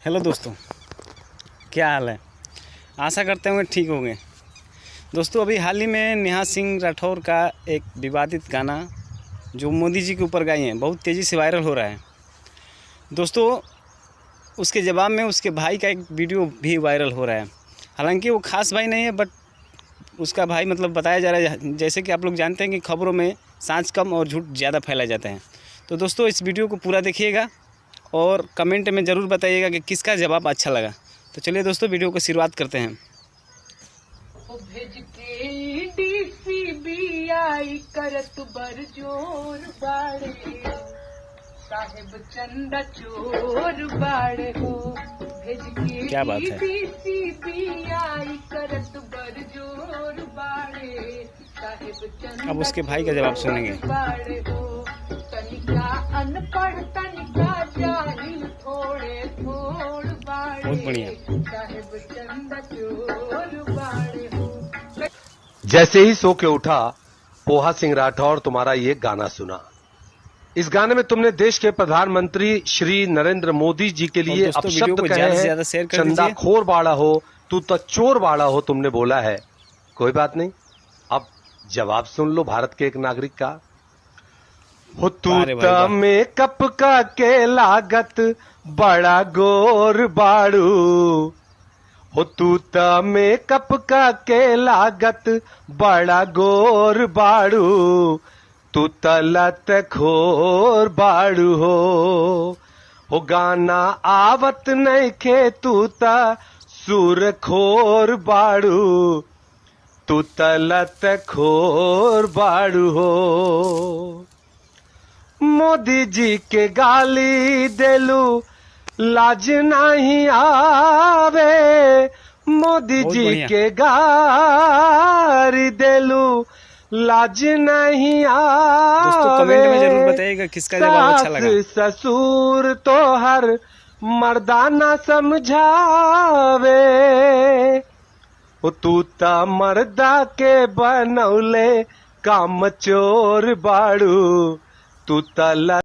Hello दोस्तों, क्या हाल है। आशा करते होंगे ठीक होंगे। दोस्तों, अभी हाल ही में नेहा सिंह राठौर का एक विवादित गाना जो मोदी जी के ऊपर गाए हैं बहुत तेज़ी से वायरल हो रहा है। दोस्तों, उसके जवाब में उसके भाई का एक वीडियो भी वायरल हो रहा है। हालांकि वो खास भाई नहीं है, बट उसका भाई मतलब बताया जा रहा है। जैसे कि आप लोग जानते हैं कि खबरों में सांच कम और झूठ ज़्यादा फैलाए जाते हैं। तो दोस्तों, इस वीडियो को पूरा देखिएगा और कमेंट में ज़रूर बताइएगा कि किसका जवाब अच्छा लगा। तो चलिए दोस्तों, वीडियो को शुरुआत करते हैं। भेज के DCBI करत बर जोर बाड़े साहेब चंदा चोर बाड़े हो। भेज के क्या बात है। DCBI करत बर जोर बाड़े साहेब चंदा अब उसके भाई का जवाब सुनेंगे। बाड़े हो। तनिका अनपढ़ तनिका जाहिल थोड़े थोड़ बाड़े बहुत बढ़िया। साहेब चंदा चोर बाड़े हो। जैसे ही सो के उठा, पोहा सिंह राठौर तुम्हारा ये गाना सुना। इस गाने में तुमने देश के प्रधानमंत्री श्री नरेंद्र मोदी जी के लिए दोस्तों, वीडियो अपशब्द को कहे ज़्यादा से हैं। ज़्यादा शेयर कर चंदा दीजिए। खोर बाड़ा हो, तू तो चोर बाड़ा हो, तुमने बोला है। कोई बात नहीं, अब जवाब सुन लो भारत के एक नागरिक का। हो तू अरे भाई वाह। मेकअप का के लागत बड़ा गोर बाड़ू। हो तू त मेकअप का के लागत बड़ा गोर बाड़ू। तू त लत खोर बाड़ू हो गाना आवत नहीं खे, तू त सुर खोर बाड़ू। तू त लत खोर बाड़ू हो। मोदी जी के गाली देलू, लाज नहीं आवे। मोदी बहुत जी बढ़िया। के गाली देलू, लाज नहीं आवे। दोस्तों, कमेंट में ज़रूर बताइएगा किसका जवाब अच्छा लगा। सास ससुर तो हर मर्दाना समझावे। तू ता मर्दा के बनौले काम चोर बाड़ू। तू तला